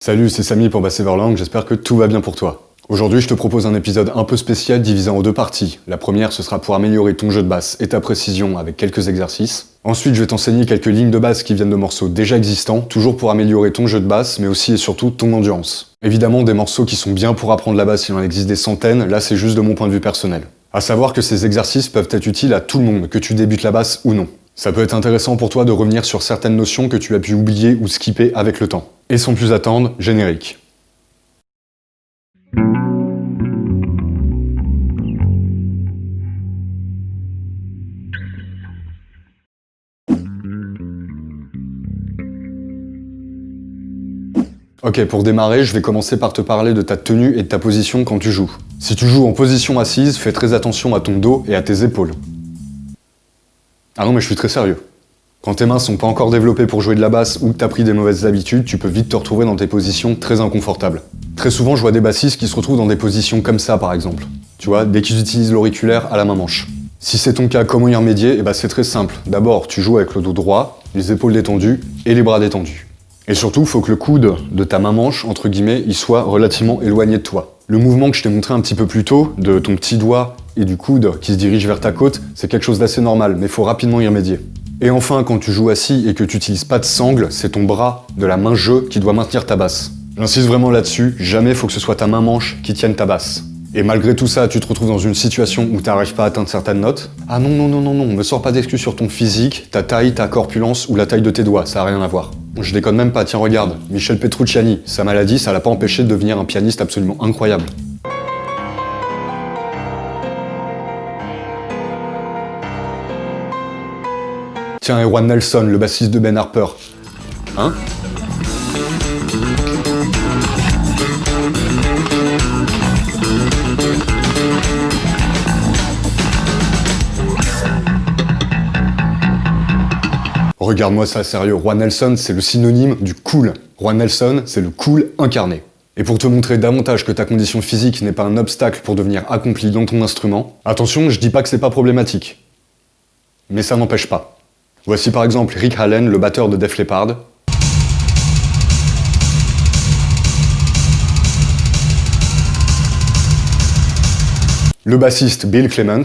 Salut, c'est Samy pour Basseverlang, j'espère que tout va bien pour toi. Aujourd'hui, je te propose un épisode un peu spécial divisé en deux parties. La première, ce sera pour améliorer ton jeu de basse et ta précision avec quelques exercices. Ensuite, je vais t'enseigner quelques lignes de basse qui viennent de morceaux déjà existants, toujours pour améliorer ton jeu de basse, mais aussi et surtout ton endurance. Évidemment, des morceaux qui sont bien pour apprendre la basse, il en existe des centaines, là c'est juste de mon point de vue personnel. À savoir que ces exercices peuvent être utiles à tout le monde, que tu débutes la basse ou non. Ça peut être intéressant pour toi de revenir sur certaines notions que tu as pu oublier ou skipper avec le temps. Et sans plus attendre, générique. Ok, pour démarrer, je vais commencer par te parler de ta tenue et de ta position quand tu joues. Si tu joues en position assise, fais très attention à ton dos et à tes épaules. Ah non mais je suis très sérieux. Quand tes mains sont pas encore développées pour jouer de la basse ou que t'as pris des mauvaises habitudes, tu peux vite te retrouver dans des positions très inconfortables. Très souvent, je vois des bassistes qui se retrouvent dans des positions comme ça par exemple. Tu vois, dès qu'ils utilisent l'auriculaire à la main manche. Si c'est ton cas, comment y remédier? Eh ben c'est très simple. D'abord, tu joues avec le dos droit, les épaules détendues et les bras détendus. Et surtout, il faut que le coude de ta main manche, entre guillemets, il soit relativement éloigné de toi. Le mouvement que je t'ai montré un petit peu plus tôt, de ton petit doigt et du coude qui se dirige vers ta côte, c'est quelque chose d'assez normal, mais il faut rapidement y remédier. Et enfin, quand tu joues assis et que tu n'utilises pas de sangle, c'est ton bras de la main jeu qui doit maintenir ta basse. J'insiste vraiment là-dessus, jamais faut que ce soit ta main manche qui tienne ta basse. Et malgré tout ça, tu te retrouves dans une situation où t'arrives pas à atteindre certaines notes. Ah non, non, non, non, non, me sors pas d'excuses sur ton physique, ta taille, ta corpulence ou la taille de tes doigts, ça a rien à voir. Je déconne même pas, tiens regarde, Michel Petrucciani, sa maladie, ça l'a pas empêché de devenir un pianiste absolument incroyable. Tiens, et Juan Nelson, le bassiste de Ben Harper. Hein? Regarde-moi ça, sérieux, Juan Nelson, c'est le synonyme du cool. Juan Nelson, c'est le cool incarné. Et pour te montrer davantage que ta condition physique n'est pas un obstacle pour devenir accompli dans ton instrument, attention, je dis pas que c'est pas problématique. Mais ça n'empêche pas. Voici par exemple Rick Allen, le batteur de Def Leppard. Le bassiste Bill Clements.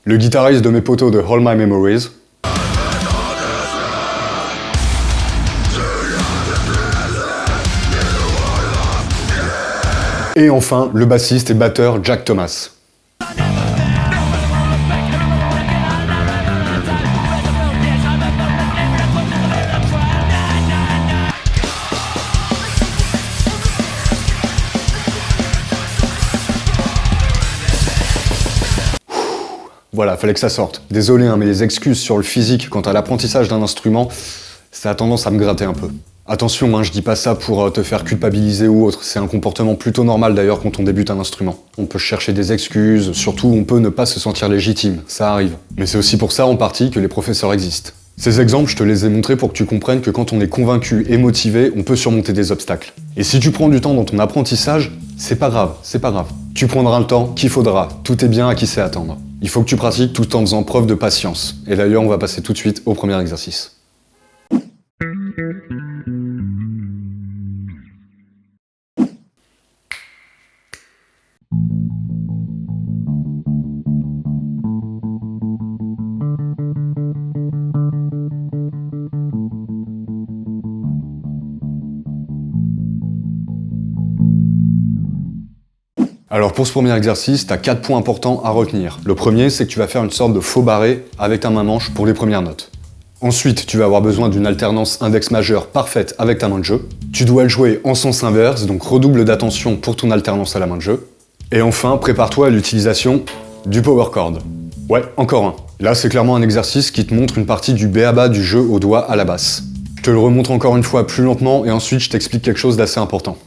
Le guitariste de mes potos de All My Memories. Et enfin, le bassiste et batteur Jack Thomas. Voilà, fallait que ça sorte. Désolé, hein, mais les excuses sur le physique quant à l'apprentissage d'un instrument, ça a tendance à me gratter un peu. Attention, hein, je dis pas ça pour te faire culpabiliser ou autre, c'est un comportement plutôt normal d'ailleurs quand on débute un instrument. On peut chercher des excuses, surtout on peut ne pas se sentir légitime, ça arrive. Mais c'est aussi pour ça en partie que les professeurs existent. Ces exemples, je te les ai montrés pour que tu comprennes que quand on est convaincu et motivé, on peut surmonter des obstacles. Et si tu prends du temps dans ton apprentissage, c'est pas grave, c'est pas grave. Tu prendras le temps qu'il faudra, tout est bien à qui sait attendre. Il faut que tu pratiques tout en faisant preuve de patience. Et d'ailleurs, on va passer tout de suite au premier exercice. Alors pour ce premier exercice, tu as 4 points importants à retenir. Le premier, c'est que tu vas faire une sorte de faux barré avec ta main manche pour les premières notes. Ensuite, tu vas avoir besoin d'une alternance index majeur parfaite avec ta main de jeu. Tu dois le jouer en sens inverse, donc redouble d'attention pour ton alternance à la main de jeu. Et enfin, prépare-toi à l'utilisation du power chord. Ouais, encore un. Là, c'est clairement un exercice qui te montre une partie du b.a.-ba du jeu au doigt à la basse. Je te le remontre encore une fois plus lentement et ensuite je t'explique quelque chose d'assez important.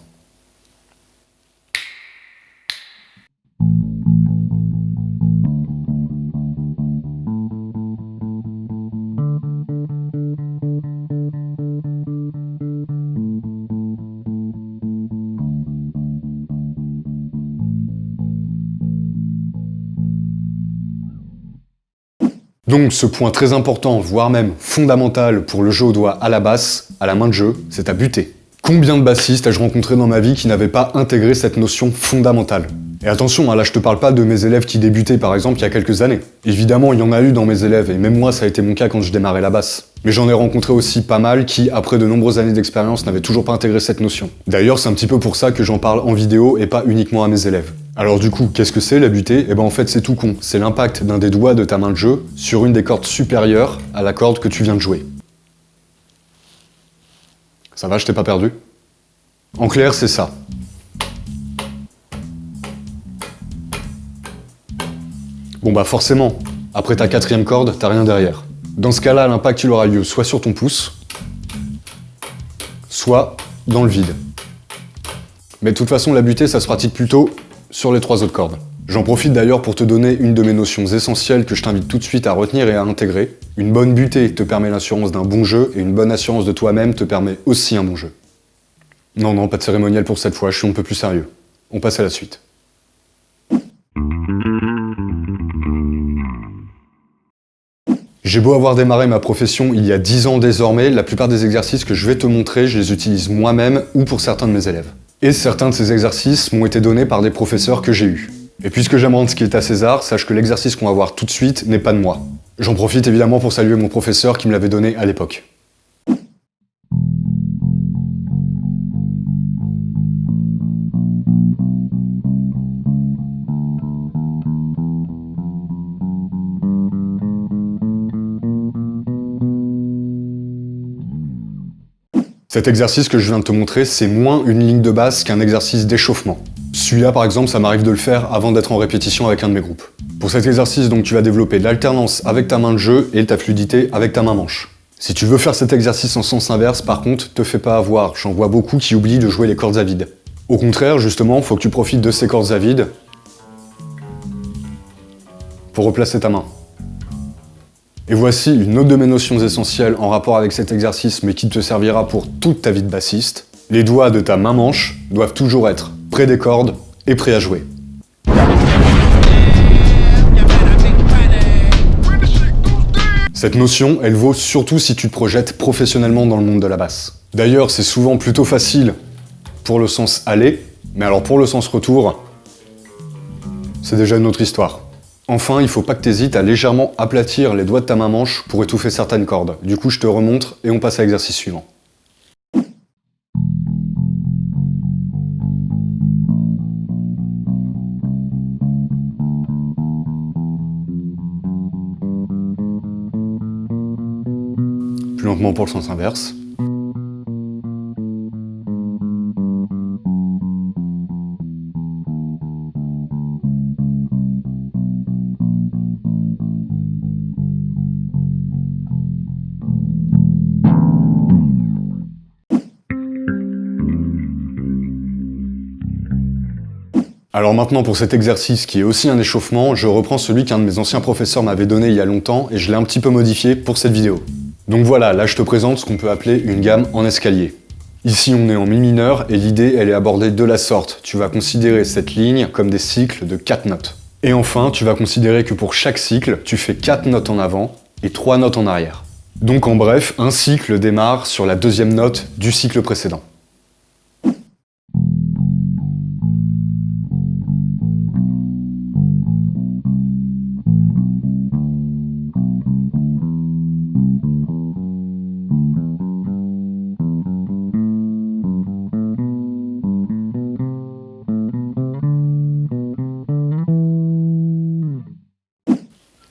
Donc ce point très important, voire même fondamental pour le jeu au doigt à la basse, à la main de jeu, c'est à buter. Combien de bassistes ai-je rencontré dans ma vie qui n'avaient pas intégré cette notion fondamentale? Et attention, là je te parle pas de mes élèves qui débutaient par exemple il y a quelques années. Évidemment, il y en a eu dans mes élèves, et même moi ça a été mon cas quand je démarrais la basse. Mais j'en ai rencontré aussi pas mal qui, après de nombreuses années d'expérience, n'avaient toujours pas intégré cette notion. D'ailleurs, c'est un petit peu pour ça que j'en parle en vidéo et pas uniquement à mes élèves. Alors du coup, qu'est-ce que c'est la butée? Eh ben en fait c'est tout con, c'est l'impact d'un des doigts de ta main de jeu sur une des cordes supérieures à la corde que tu viens de jouer. Ça va, je t'ai pas perdu? En clair, c'est ça. Bon bah forcément, après ta quatrième corde, t'as rien derrière. Dans ce cas-là, l'impact il aura lieu soit sur ton pouce, soit dans le vide. Mais de toute façon, la butée, ça se pratique plutôt sur les trois autres cordes. J'en profite d'ailleurs pour te donner une de mes notions essentielles que je t'invite tout de suite à retenir et à intégrer. Une bonne butée te permet l'assurance d'un bon jeu, et une bonne assurance de toi-même te permet aussi un bon jeu. Non, pas de cérémonial pour cette fois, je suis un peu plus sérieux. On passe à la suite. J'ai beau avoir démarré ma profession il y a 10 ans désormais, la plupart des exercices que je vais te montrer, je les utilise moi-même ou pour certains de mes élèves. Et certains de ces exercices m'ont été donnés par des professeurs que j'ai eus. Et puisque j'aime rendre ce qui est à César, sache que l'exercice qu'on va voir tout de suite n'est pas de moi. J'en profite évidemment pour saluer mon professeur qui me l'avait donné à l'époque. Cet exercice que je viens de te montrer, c'est moins une ligne de basse qu'un exercice d'échauffement. Celui-là, par exemple, ça m'arrive de le faire avant d'être en répétition avec un de mes groupes. Pour cet exercice, donc, tu vas développer l'alternance avec ta main de jeu et ta fluidité avec ta main manche. Si tu veux faire cet exercice en sens inverse, par contre, te fais pas avoir. J'en vois beaucoup qui oublient de jouer les cordes à vide. Au contraire, justement, faut que tu profites de ces cordes à vide pour replacer ta main. Et voici une autre de mes notions essentielles en rapport avec cet exercice, mais qui te servira pour toute ta vie de bassiste. Les doigts de ta main manche doivent toujours être près des cordes et prêts à jouer. Cette notion, elle vaut surtout si tu te projettes professionnellement dans le monde de la basse. D'ailleurs, c'est souvent plutôt facile pour le sens aller, mais alors pour le sens retour, c'est déjà une autre histoire. Enfin, il faut pas que tu hésites à légèrement aplatir les doigts de ta main manche pour étouffer certaines cordes. Du coup, je te remontre et on passe à l'exercice suivant. Plus lentement pour le sens inverse. Alors maintenant, pour cet exercice qui est aussi un échauffement, je reprends celui qu'un de mes anciens professeurs m'avait donné il y a longtemps et je l'ai un petit peu modifié pour cette vidéo. Donc voilà, là je te présente ce qu'on peut appeler une gamme en escalier. Ici on est en mi mineur et l'idée elle est abordée de la sorte. Tu vas considérer cette ligne comme des cycles de 4 notes. Et enfin, tu vas considérer que pour chaque cycle, tu fais 4 notes en avant et 3 notes en arrière. Donc en bref, un cycle démarre sur la deuxième note du cycle précédent.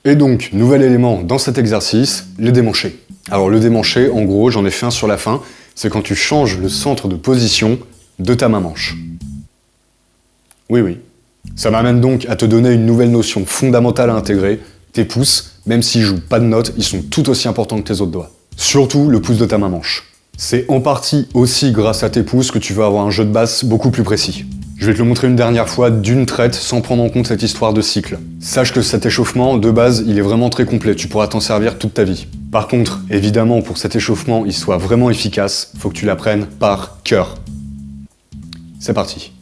Et donc, nouvel élément dans cet exercice, les démanchés. Alors le démanché, en gros, j'en ai fait un sur la fin, c'est quand tu changes le centre de position de ta main manche. Oui. Ça m'amène donc à te donner une nouvelle notion fondamentale à intégrer. Tes pouces, même s'ils jouent pas de notes, ils sont tout aussi importants que tes autres doigts. Surtout le pouce de ta main manche. C'est en partie aussi grâce à tes pouces que tu vas avoir un jeu de basse beaucoup plus précis. Je vais te le montrer une dernière fois d'une traite sans prendre en compte cette histoire de cycle. Sache que cet échauffement, de base, il est vraiment très complet, tu pourras t'en servir toute ta vie. Par contre, évidemment, pour que cet échauffement il soit vraiment efficace, faut que tu l'apprennes par cœur. C'est parti.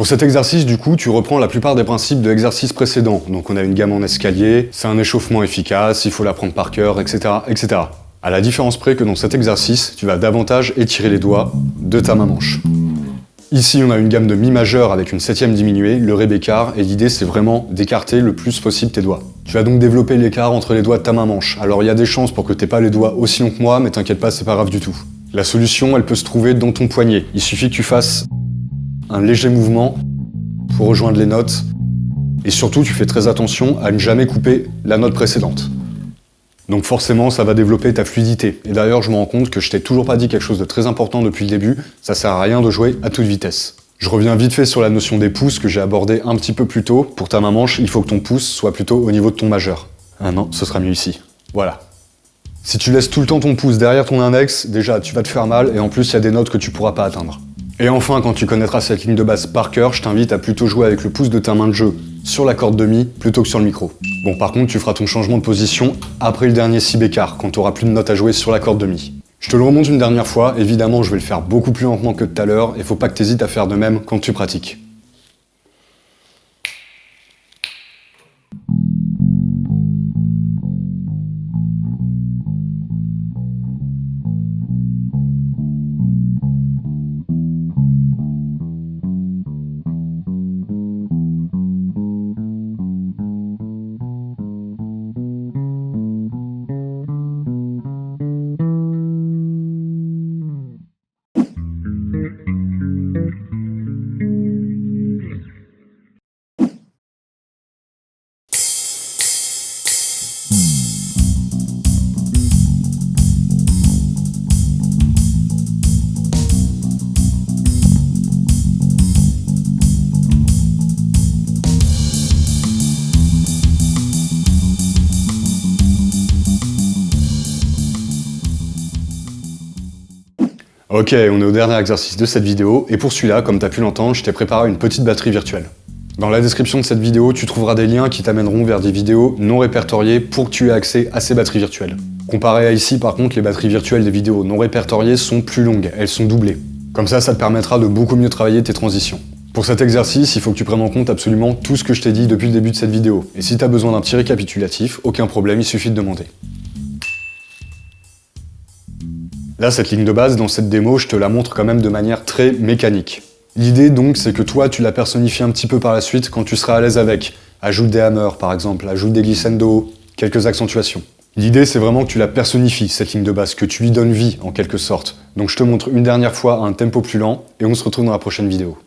Pour cet exercice, du coup, tu reprends la plupart des principes de l'exercice précédent. Donc on a une gamme en escalier, c'est un échauffement efficace, il faut l'apprendre par cœur, etc., etc. À la différence près que dans cet exercice, tu vas davantage étirer les doigts de ta main manche. Ici, on a une gamme de mi majeur avec une septième diminuée, le ré bécard, et l'idée c'est vraiment d'écarter le plus possible tes doigts. Tu vas donc développer l'écart entre les doigts de ta main manche. Alors il y a des chances pour que t'aies pas les doigts aussi longs que moi, mais t'inquiète pas, c'est pas grave du tout. La solution, elle peut se trouver dans ton poignet. Il suffit que tu fasses un léger mouvement pour rejoindre les notes. Et surtout, tu fais très attention à ne jamais couper la note précédente. Donc forcément, ça va développer ta fluidité. Et d'ailleurs, je me rends compte que je t'ai toujours pas dit quelque chose de très important depuis le début, ça sert à rien de jouer à toute vitesse. Je reviens vite fait sur la notion des pouces que j'ai abordé un petit peu plus tôt. Pour ta main manche, il faut que ton pouce soit plutôt au niveau de ton majeur. Ah non, ce sera mieux ici. Voilà. Si tu laisses tout le temps ton pouce derrière ton index, déjà tu vas te faire mal et en plus il y a des notes que tu pourras pas atteindre. Et enfin, quand tu connaîtras cette ligne de basse par cœur, je t'invite à plutôt jouer avec le pouce de ta main de jeu sur la corde de mi plutôt que sur le micro. Bon, par contre, tu feras ton changement de position après le dernier si bécard, quand tu auras plus de notes à jouer sur la corde de mi. Je te le remonte une dernière fois, évidemment je vais le faire beaucoup plus lentement que tout à l'heure, et faut pas que tu hésites à faire de même quand tu pratiques. Ok, on est au dernier exercice de cette vidéo, et pour celui-là, comme tu as pu l'entendre, je t'ai préparé une petite batterie virtuelle. Dans la description de cette vidéo, tu trouveras des liens qui t'amèneront vers des vidéos non répertoriées pour que tu aies accès à ces batteries virtuelles. Comparé à ici, par contre, les batteries virtuelles des vidéos non répertoriées sont plus longues, elles sont doublées. Comme ça te permettra de beaucoup mieux travailler tes transitions. Pour cet exercice, il faut que tu prennes en compte absolument tout ce que je t'ai dit depuis le début de cette vidéo. Et si tu as besoin d'un petit récapitulatif, aucun problème, il suffit de demander. Là, cette ligne de base, dans cette démo, je te la montre quand même de manière très mécanique. L'idée donc, c'est que toi, tu la personnifies un petit peu par la suite quand tu seras à l'aise avec. Ajoute des hammers, par exemple, ajoute des glissando, quelques accentuations. L'idée, c'est vraiment que tu la personnifies, cette ligne de base, que tu lui donnes vie, en quelque sorte. Donc je te montre une dernière fois à un tempo plus lent, et on se retrouve dans la prochaine vidéo.